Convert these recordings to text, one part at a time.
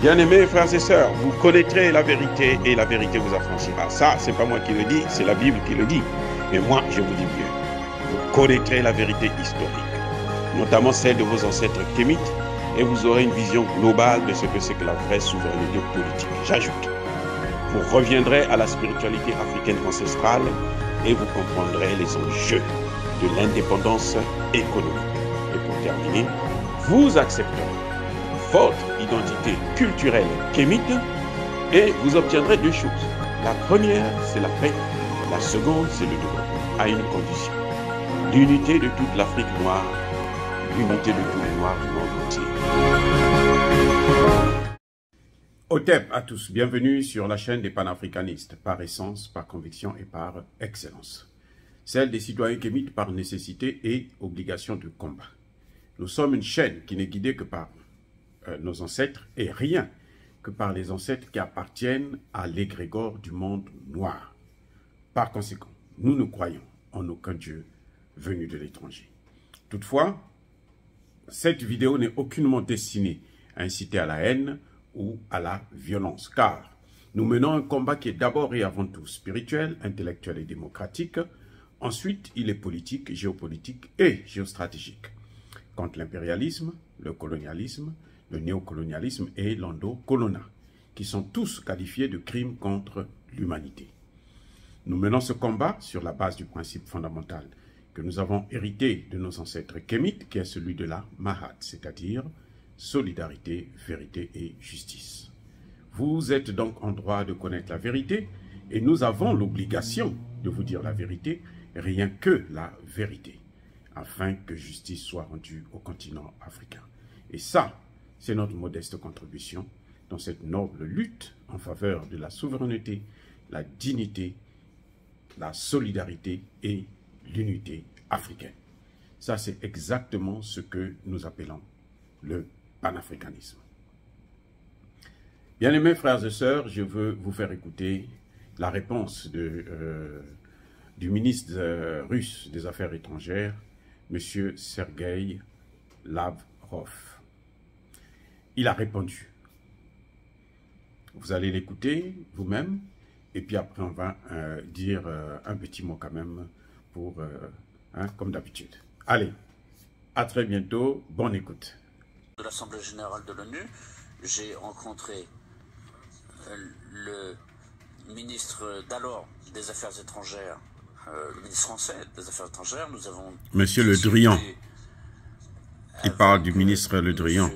Bien-aimés frères et sœurs, vous connaîtrez la vérité et la vérité vous affranchira. Ça, c'est pas moi qui le dis, c'est la Bible qui le dit. Mais moi, je vous dis mieux. Vous connaîtrez la vérité historique, notamment celle de vos ancêtres kémites, et vous aurez une vision globale de ce que c'est que la vraie souveraineté politique. J'ajoute, vous reviendrez à la spiritualité africaine ancestrale et vous comprendrez les enjeux de l'indépendance économique. Et pour terminer, vous accepterez votre identité culturelle kémite et vous obtiendrez deux choses. La première, c'est la paix. La seconde, c'est le développement, à une condition. L'unité de toute l'Afrique noire, l'unité de tous les Noirs du monde entier. Otep à tous, bienvenue sur la chaîne des panafricanistes, par essence, par conviction et par excellence. Celle des citoyens kémites par nécessité et obligation de combat. Nous sommes une chaîne qui n'est guidée que par nos ancêtres et rien que par les ancêtres qui appartiennent à l'égrégore du monde noir. Par conséquent, nous ne croyons en aucun Dieu venu de l'étranger. Toutefois, cette vidéo n'est aucunement destinée à inciter à la haine ou à la violence, car nous menons un combat qui est d'abord et avant tout spirituel, intellectuel et démocratique. Ensuite, il est politique, géopolitique et géostratégique. Contre l'impérialisme, le colonialisme, le néocolonialisme et l'endocolonat, qui sont tous qualifiés de crimes contre l'humanité. Nous menons ce combat sur la base du principe fondamental que nous avons hérité de nos ancêtres kémites, qui est celui de la Mahat, c'est-à-dire solidarité, vérité et justice. Vous êtes donc en droit de connaître la vérité et nous avons l'obligation de vous dire la vérité, rien que la vérité, afin que justice soit rendue au continent africain. Et ça, c'est notre modeste contribution dans cette noble lutte en faveur de la souveraineté, la dignité, la solidarité et l'unité africaine. Ça, c'est exactement ce que nous appelons le panafricanisme. Bien-aimés frères et sœurs, je veux vous faire écouter la réponse du ministre russe des Affaires étrangères, M. Sergueï Lavrov. Il a répondu. Vous allez l'écouter vous-même, et puis après on va dire un petit mot quand même, pour, comme d'habitude. Allez, à très bientôt, bonne écoute. De l'Assemblée générale de l'ONU, j'ai rencontré le ministre d'alors des Affaires étrangères, le ministre français des Affaires étrangères. Nous avons Monsieur Le Drian, qui parle du ministre Le Drian.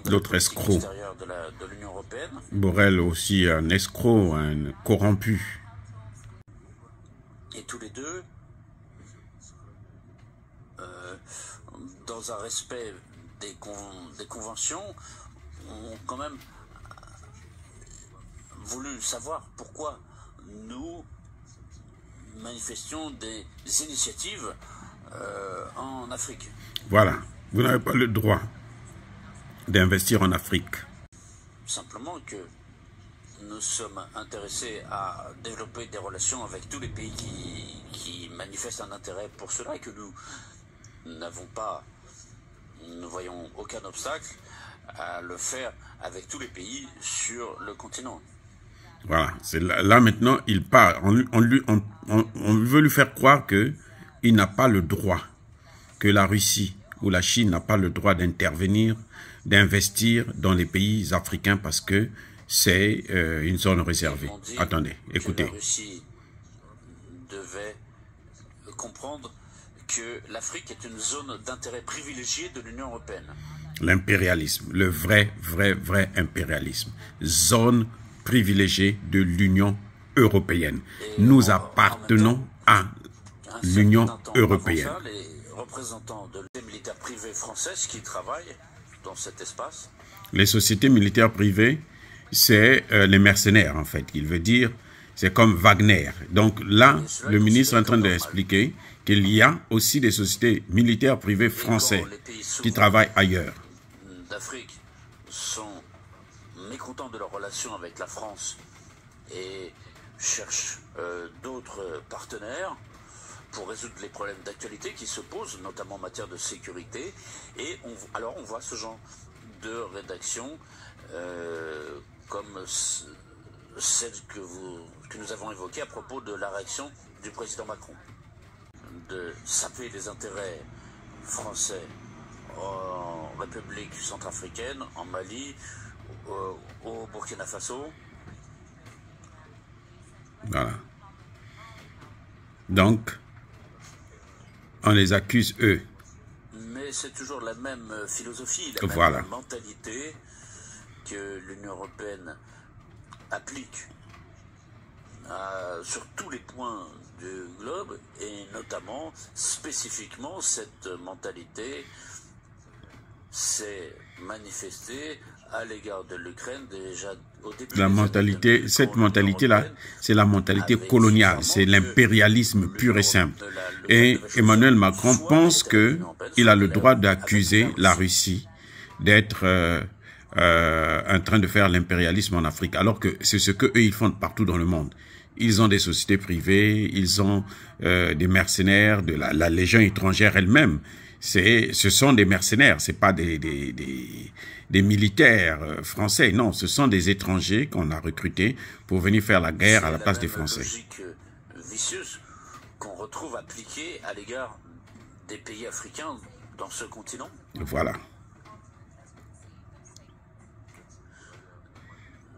L'autre escroc. De l'Union européenne. Borrell aussi un escroc, un corrompu. Et tous les deux, dans un respect des conventions, ont quand même voulu savoir pourquoi nous manifestions des initiatives en Afrique. Voilà, vous n'avez pas le droit d'investir en Afrique. Simplement que nous sommes intéressés à développer des relations avec tous les pays qui manifestent un intérêt pour cela et que nous ne voyons aucun obstacle à le faire avec tous les pays sur le continent. Voilà, c'est là maintenant il part. On veut lui faire croire qu'il n'a pas le droit, que la Russie ou la Chine n'a pas le droit d'intervenir, d'investir dans les pays africains parce que c'est une zone réservée. Attendez, écoutez. La Russie devait comprendre que l'Afrique est une zone d'intérêt privilégié de l'Union européenne. L'impérialisme, le vrai impérialisme. Zone privilégiée de l'Union européenne. Nous appartenons à l'Union européenne. Les représentants de les militaires privés françaises qui travaillent dans cet espace. Les sociétés militaires privées, c'est les mercenaires en fait. Il veut dire, c'est comme Wagner. Donc là, le ministre est en train d'expliquer qu'il y a aussi des sociétés militaires privées françaises qui travaillent ailleurs. D'Afrique sont mécontents de leurs relations avec la France et cherchent d'autres partenaires pour résoudre les problèmes d'actualité qui se posent, notamment en matière de sécurité. Et alors on voit ce genre de rédaction comme celle que nous avons évoquée à propos de la réaction du président Macron, de saper les intérêts français en République centrafricaine, en Mali, au Burkina Faso. Voilà. Donc, on les accuse, eux. Mais c'est toujours la même philosophie, la même mentalité que l'Union européenne applique sur tous les points du globe, et notamment, spécifiquement, cette mentalité s'est manifestée à l'égard de l'Ukraine déjà au début. Cette mentalité-là, c'est la mentalité coloniale, c'est l'impérialisme pur et simple. Et Emmanuel Macron pense qu'il a le droit d'accuser la Russie d'être en train de faire l'impérialisme en Afrique, alors que c'est ce qu'eux, ils font partout dans le monde. Ils ont des sociétés privées, ils ont des mercenaires, de la Légion étrangère elle-même. Ce sont des mercenaires, c'est pas des militaires français, non, ce sont des étrangers qu'on a recrutés pour venir faire la guerre à la place des Français. C'est la logique vicieuse qu'on retrouve appliquée à l'égard des pays africains dans ce continent. Voilà.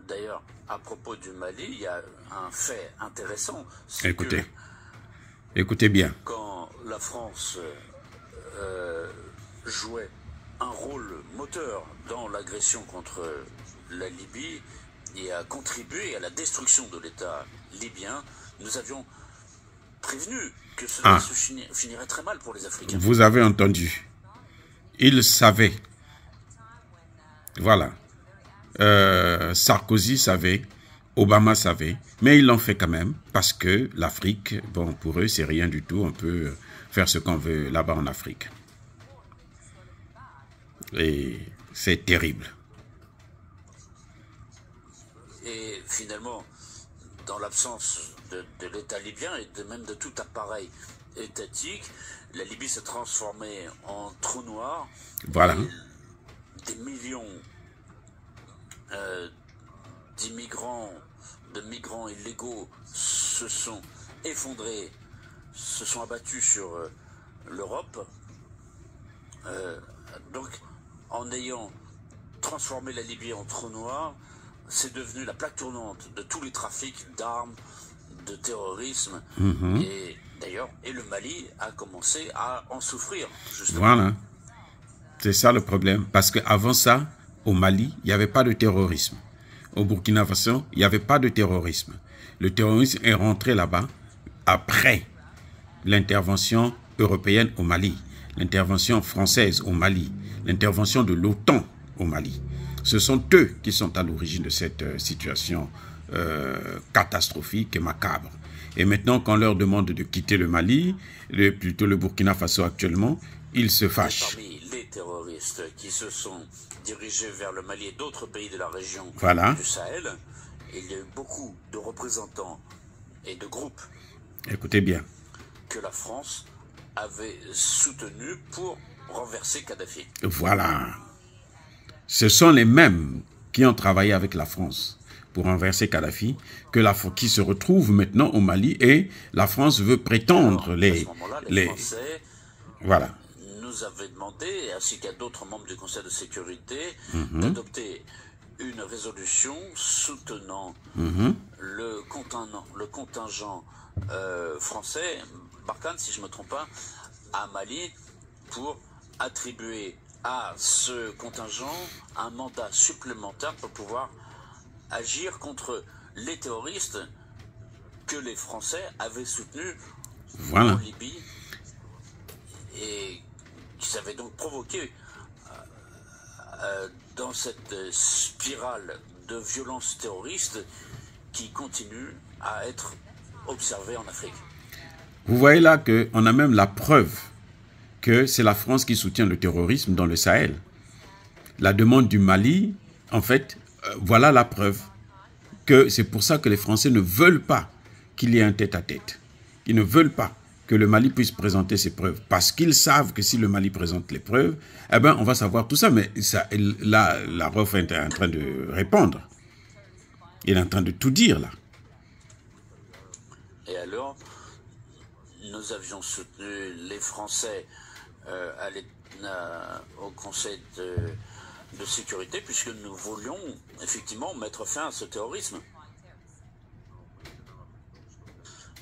D'ailleurs, à propos du Mali, il y a un fait intéressant. Écoutez bien. Quand la France jouait un rôle moteur dans l'agression contre la Libye et a contribué à la destruction de l'État libyen, nous avions prévenu que cela finirait très mal pour les Africains. Vous avez entendu. Ils savaient. Voilà. Sarkozy savait, Obama savait, mais ils l'ont fait quand même, parce que l'Afrique, bon, pour eux, c'est rien du tout, on peut faire ce qu'on veut là-bas en Afrique. Et c'est terrible. Et finalement, dans l'absence de l'État libyen et même de tout appareil étatique, la Libye s'est transformée en trou noir. Voilà. Des millions de migrants illégaux se sont effondrés, se sont abattus sur l'Europe. Donc, en ayant transformé la Libye en trou noir, c'est devenu la plaque tournante de tous les trafics d'armes, de terrorisme. Et d'ailleurs, le Mali a commencé à en souffrir, justement. Voilà. C'est ça le problème. Parce qu'avant ça, au Mali, il n'y avait pas de terrorisme. Au Burkina Faso, il n'y avait pas de terrorisme. Le terrorisme est rentré là-bas après l'intervention européenne au Mali, l'intervention française au Mali, l'intervention de l'OTAN au Mali. Ce sont eux qui sont à l'origine de cette situation catastrophique et macabre. Et maintenant, quand on leur demande de quitter le Mali, plutôt le Burkina Faso actuellement, ils se fâchent. Parmi les terroristes qui se sont dirigés vers le Mali et d'autres pays de la région du Sahel, il y a eu beaucoup de représentants et de groupes, écoutez bien, que la France avait soutenus pour renverser Kadhafi. Voilà. Ce sont les mêmes qui ont travaillé avec la France pour renverser Kadhafi, qui se retrouvent maintenant au Mali, et la France veut prétendre à ce moment-là, les Français voilà. nous avaient demandé, ainsi qu'à d'autres membres du Conseil de sécurité, d'adopter une résolution soutenant le contingent français, Barkhane, si je ne me trompe pas, à Mali, pour attribuer à ce contingent un mandat supplémentaire pour pouvoir agir contre les terroristes que les Français avaient soutenus en Libye et qui avaient donc provoqué dans cette spirale de violence terroriste qui continue à être observée en Afrique. Vous voyez là qu'on a même la preuve que c'est la France qui soutient le terrorisme dans le Sahel. La demande du Mali, en fait, voilà la preuve que c'est pour ça que les Français ne veulent pas qu'il y ait un tête-à-tête. Ils ne veulent pas que le Mali puisse présenter ses preuves. Parce qu'ils savent que si le Mali présente les preuves, eh ben, on va savoir tout ça. Mais ça, là, la ROF est en train de répondre. Il est en train de tout dire, là. Et alors, nous avions soutenu les Français au Conseil de sécurité, puisque nous voulions effectivement mettre fin à ce terrorisme.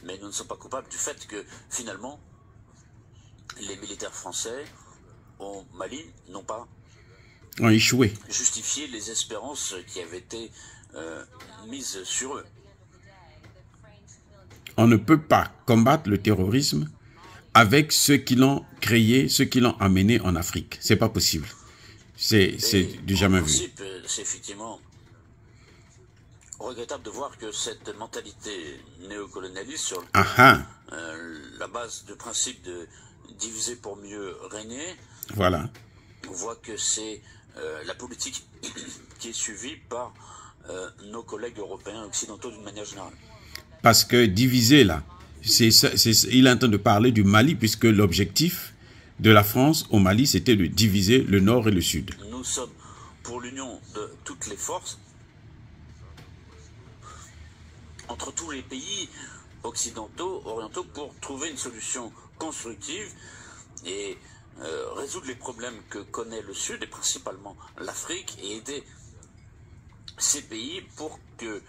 Mais nous ne sommes pas coupables du fait que, finalement, les militaires français au Mali n'ont pas ont échoué. Justifié les espérances qui avaient été mises sur eux. On ne peut pas combattre le terrorisme avec ceux qui l'ont créé, ceux qui l'ont amené en Afrique. C'est pas possible. C'est du jamais vu. C'est effectivement regrettable de voir que cette mentalité néocolonialiste sur la base du principe de diviser pour mieux régner, voilà. On voit que c'est la politique qui est suivie par nos collègues européens occidentaux d'une manière générale. Parce que diviser là, il est en train de parler du Mali, puisque l'objectif de la France au Mali, c'était de diviser le nord et le sud. Nous sommes pour l'union de toutes les forces entre tous les pays occidentaux, orientaux, pour trouver une solution constructive et résoudre les problèmes que connaît le Sud, et principalement l'Afrique, et aider ces pays pour que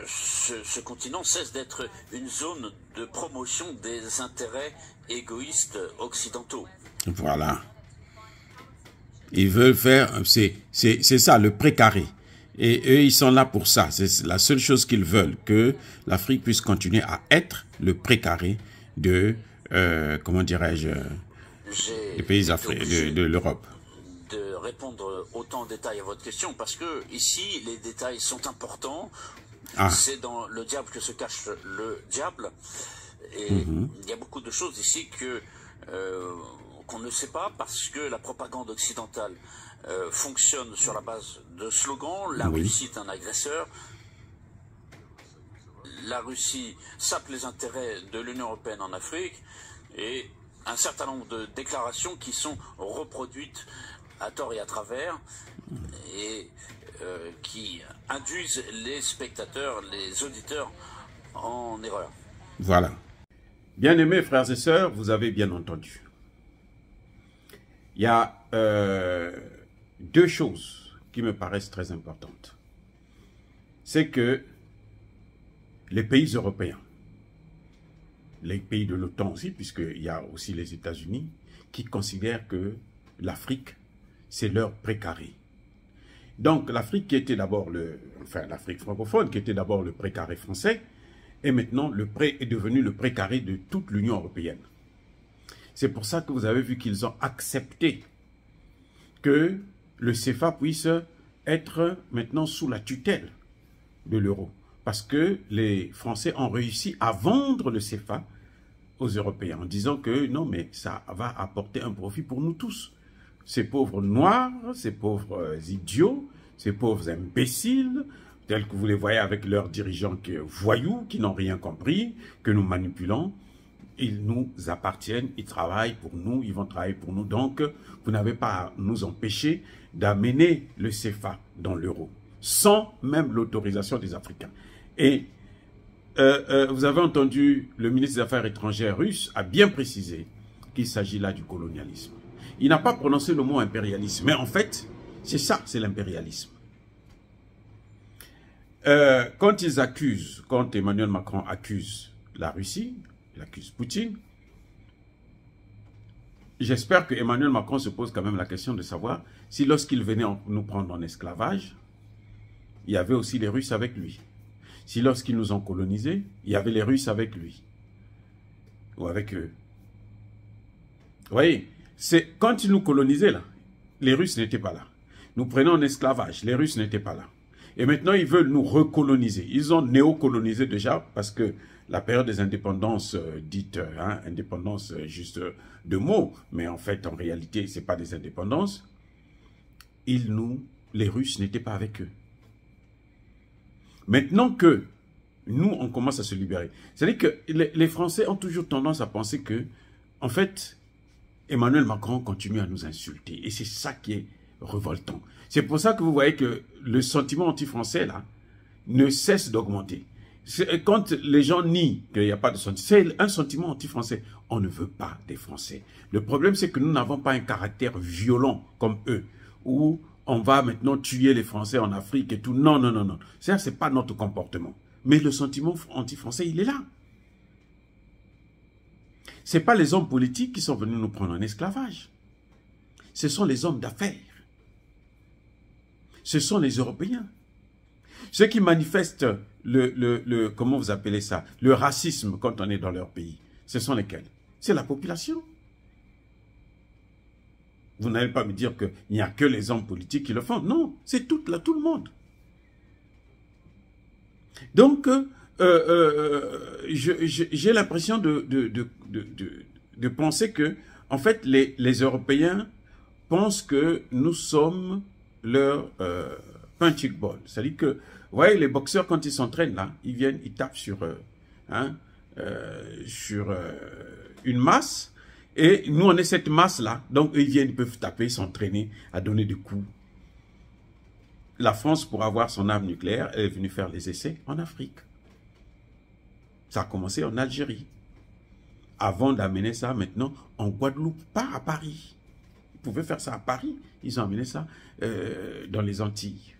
ce continent cesse d'être une zone de promotion des intérêts égoïstes occidentaux. Voilà. Ils veulent faire, c'est ça, le précaré. Et eux, ils sont là pour ça. C'est la seule chose qu'ils veulent, que l'Afrique puisse continuer à être le précaré de, comment dirais-je, des pays africains, de l'Europe. De répondre autant en détail à votre question, parce que ici, les détails sont importants. C'est dans le diable que se cache le diable. Et il y a beaucoup de choses ici qu'on ne sait pas, parce que la propagande occidentale fonctionne sur la base de slogans. La Russie est un agresseur. La Russie sape les intérêts de l'Union européenne en Afrique, et un certain nombre de déclarations qui sont reproduites à tort et à travers, et qui induisent les spectateurs, les auditeurs en erreur. Voilà. Bien-aimés frères et sœurs, vous avez bien entendu. Il y a deux choses qui me paraissent très importantes. C'est que les pays européens, les pays de l'OTAN aussi, puisqu'il y a aussi les États-Unis, qui considèrent que l'Afrique, c'est leur précaré. Donc l'Afrique qui était d'abord l'Afrique francophone, qui était d'abord le précaré français, et maintenant est devenu le précaré de toute l'Union européenne. C'est pour ça que vous avez vu qu'ils ont accepté que le CFA puisse être maintenant sous la tutelle de l'euro. Parce que les Français ont réussi à vendre le CFA aux Européens en disant que non, mais ça va apporter un profit pour nous tous. Ces pauvres noirs, ces pauvres idiots, ces pauvres imbéciles, tels que vous les voyez avec leurs dirigeants voyous, qui n'ont rien compris, que nous manipulons, ils nous appartiennent, ils travaillent pour nous, ils vont travailler pour nous. Donc, vous n'avez pas à nous empêcher d'amener le CFA dans l'euro, sans même l'autorisation des Africains. Et vous avez entendu, le ministre des Affaires étrangères russe a bien précisé qu'il s'agit là du colonialisme. Il n'a pas prononcé le mot impérialisme, mais en fait, c'est ça, c'est l'impérialisme. Quand Emmanuel Macron accuse la Russie, il accuse Poutine, j'espère que Emmanuel Macron se pose quand même la question de savoir si lorsqu'il venait nous prendre en esclavage, il y avait aussi les Russes avec lui. Si lorsqu'ils nous ont colonisés, il y avait les Russes avec lui. Ou avec eux. Vous voyez, c'est quand ils nous colonisaient là, les Russes n'étaient pas là. Nous prenons en esclavage, les Russes n'étaient pas là. Et maintenant, ils veulent nous recoloniser. Ils ont néocolonisé déjà parce que la période des indépendances dites, indépendance juste de mots, mais en fait, en réalité, ce n'est pas des indépendances. Les Russes n'étaient pas avec eux. Maintenant que nous, on commence à se libérer. C'est-à-dire que les Français ont toujours tendance à penser que, en fait, Emmanuel Macron continue à nous insulter. Et c'est ça qui est révoltant. C'est pour ça que vous voyez que le sentiment anti-français, là, ne cesse d'augmenter. Quand les gens nient qu'il n'y a pas de sentiment, c'est un sentiment anti-français. On ne veut pas des Français. Le problème, c'est que nous n'avons pas un caractère violent comme eux, où on va maintenant tuer les Français en Afrique et tout. Non, non, non, non. Ça, c'est pas notre comportement. Mais le sentiment anti-français, il est là. Ce n'est pas les hommes politiques qui sont venus nous prendre en esclavage. Ce sont les hommes d'affaires. Ce sont les Européens. Ceux qui manifestent comment vous appelez ça, le racisme quand on est dans leur pays, ce sont lesquels? C'est la population. Vous n'allez pas me dire qu'il n'y a que les hommes politiques qui le font. Non, c'est tout le monde. Donc, j'ai l'impression de penser que, en fait, les Européens pensent que nous sommes leur punching ball. C'est-à-dire que, vous voyez, les boxeurs, quand ils s'entraînent, là, ils viennent, ils tapent sur une masse, et nous, on est cette masse-là, donc eux, ils viennent, ils peuvent taper, s'entraîner, à donner des coups. La France, pour avoir son arme nucléaire, elle est venue faire les essais en Afrique. Ça a commencé en Algérie. Avant d'amener ça maintenant en Guadeloupe, pas à Paris. Ils pouvaient faire ça à Paris. Ils ont amené ça dans les Antilles.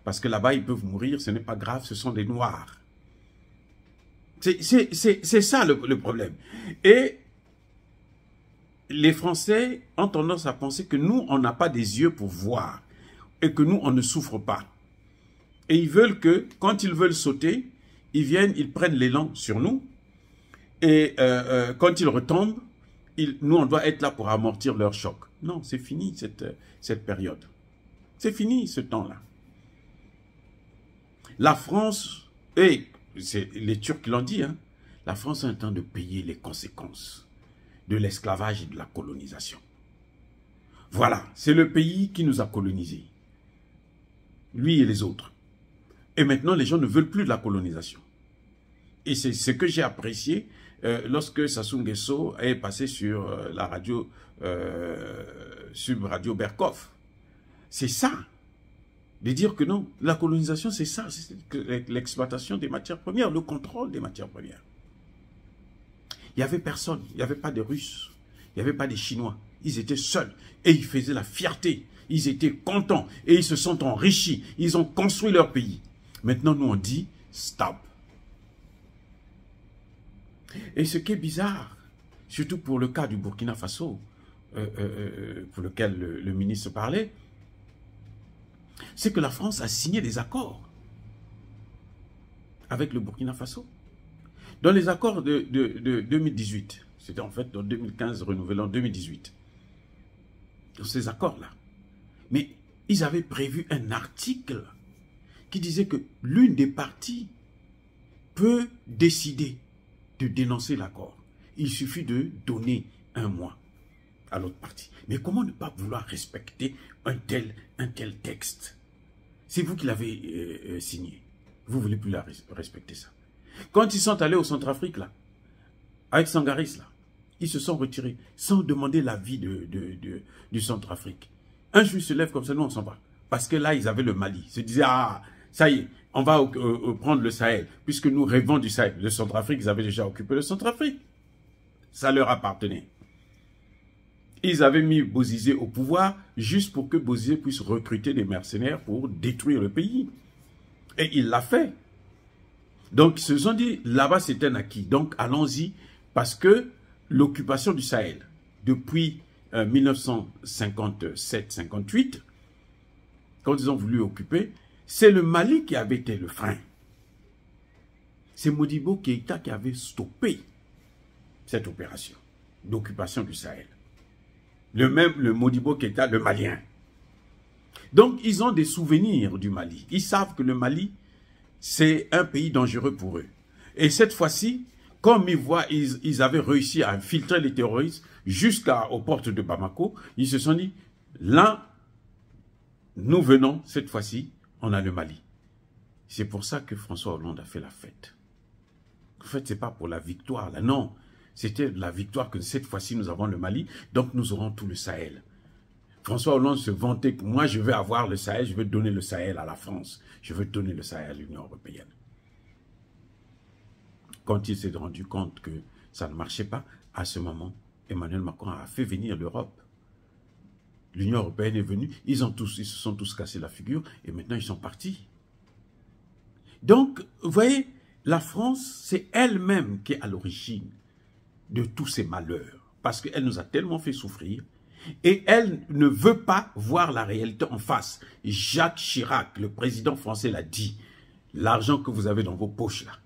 Parce que là-bas, ils peuvent mourir, ce n'est pas grave, ce sont des Noirs. C'est ça le problème. Et les Français ont tendance à penser que nous, on n'a pas des yeux pour voir. Et que nous, on ne souffre pas. Et ils veulent que, quand ils veulent sauter, ils viennent, ils prennent l'élan sur nous. Et quand ils retombent, nous, on doit être là pour amortir leur choc. Non, c'est fini cette période. C'est fini ce temps-là. La France, et c'est les Turcs qui l'ont dit, hein, la France est en train de payer les conséquences de l'esclavage et de la colonisation. Voilà, c'est le pays qui nous a colonisés. Lui et les autres. Et maintenant, les gens ne veulent plus de la colonisation. Et c'est ce que j'ai apprécié lorsque Sassou Nguesso est passé sur la radio, sur Radio Berkoff. C'est ça. De dire que non, la colonisation, c'est ça. C'est l'exploitation des matières premières, le contrôle des matières premières. Il n'y avait personne. Il n'y avait pas de Russes. Il n'y avait pas de Chinois. Ils étaient seuls. Et ils faisaient la fierté. Ils étaient contents et ils se sont enrichis. Ils ont construit leur pays. Maintenant, nous, on dit stop. Et ce qui est bizarre, surtout pour le cas du Burkina Faso, pour lequel le ministre parlait, c'est que la France a signé des accords avec le Burkina Faso. Dans les accords de 2018, c'était en fait en 2015, renouvelé en 2018, dans ces accords-là, mais ils avaient prévu un article qui disait que l'une des parties peut décider de dénoncer l'accord. Il suffit de donner un mois à l'autre partie. Mais comment ne pas vouloir respecter un tel texte? C'est vous qui l'avez signé. Vous ne voulez plus respecter ça. Quand ils sont allés au Centrafrique, là, avec Sangaris, là, ils se sont retirés sans demander l'avis du Centrafrique. Un juif se lève comme ça, nous on s'en va. Parce que là, ils avaient le Mali. Ils se disaient, ah, ça y est, on va prendre le Sahel. Puisque nous rêvons du Sahel. Le Centrafrique, ils avaient déjà occupé le Centrafrique. Ça leur appartenait. Ils avaient mis Bozizé au pouvoir juste pour que Bozizé puisse recruter des mercenaires pour détruire le pays. Et il l'a fait. Donc, ils se sont dit, là-bas, c'est un acquis. Donc, allons-y, parce que l'occupation du Sahel, depuis 1957-58, quand ils ont voulu occuper, c'est le Mali qui avait été le frein. C'est Modibo Keïta qui avait stoppé cette opération d'occupation du Sahel. Le Modibo Keïta, le Malien. Donc, ils ont des souvenirs du Mali. Ils savent que le Mali, c'est un pays dangereux pour eux. Et cette fois-ci, comme ils avaient réussi à infiltrer les terroristes jusqu'aux portes de Bamako, ils se sont dit, là, nous venons, cette fois-ci, on a le Mali. C'est pour ça que François Hollande a fait la fête. En fait, ce n'est pas pour la victoire, là, non. C'était la victoire que cette fois-ci, nous avons le Mali, donc nous aurons tout le Sahel. François Hollande se vantait que moi, je veux avoir le Sahel, je veux donner le Sahel à la France. Je veux donner le Sahel à l'Union européenne. Quand il s'est rendu compte que ça ne marchait pas, à ce moment, Emmanuel Macron a fait venir l'Europe. L'Union européenne est venue, ils se sont tous cassés la figure et maintenant ils sont partis. Donc, vous voyez, la France, c'est elle-même qui est à l'origine de tous ces malheurs. Parce qu'elle nous a tellement fait souffrir et elle ne veut pas voir la réalité en face. Jacques Chirac, le président français, l'a dit. L'argent que vous avez dans vos poches là,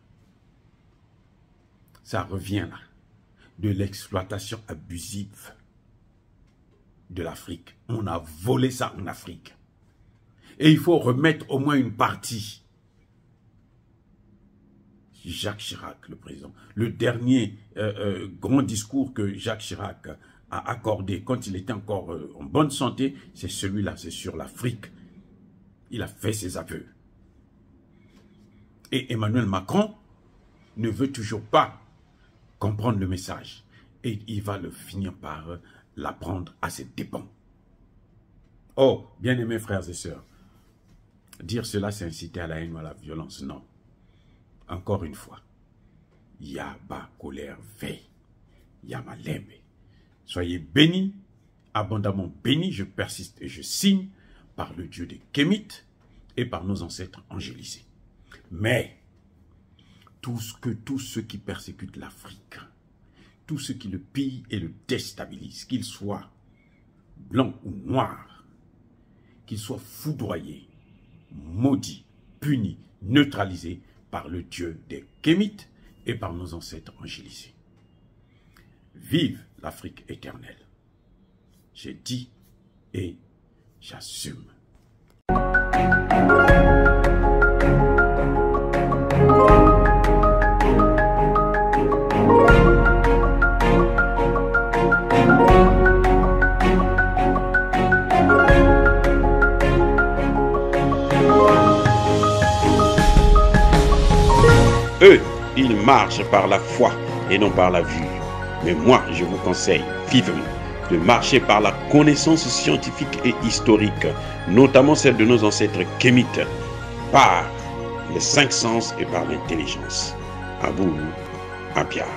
ça revient là, de l'exploitation abusive de l'Afrique. On a volé ça en Afrique. Et il faut remettre au moins une partie. Jacques Chirac, le président, le dernier grand discours que Jacques Chirac a accordé quand il était encore en bonne santé, c'est celui-là, c'est sur l'Afrique. Il a fait ses aveux. Et Emmanuel Macron ne veut toujours pas comprendre le message. Et il va le finir par l'apprendre à ses dépens. Oh, bien-aimés frères et sœurs, dire cela, c'est inciter à la haine ou à la violence. Non. Encore une fois, Yaba colère veille, Yamalembe. Soyez bénis, abondamment bénis, je persiste et je signe par le Dieu des Kémites et par nos ancêtres angélisés. Mais, tous ceux qui persécutent l'Afrique, tous ceux qui le pillent et le déstabilisent, qu'ils soient blancs ou noirs, qu'ils soient foudroyés, maudits, punis, neutralisés par le Dieu des Kémites et par nos ancêtres angélisés. Vive l'Afrique éternelle. J'ai dit et j'assume. Eux, ils marchent par la foi et non par la vue. Mais moi, je vous conseille vivement de marcher par la connaissance scientifique et historique, notamment celle de nos ancêtres kémites, par les 5 sens et par l'intelligence. À vous, à Pierre.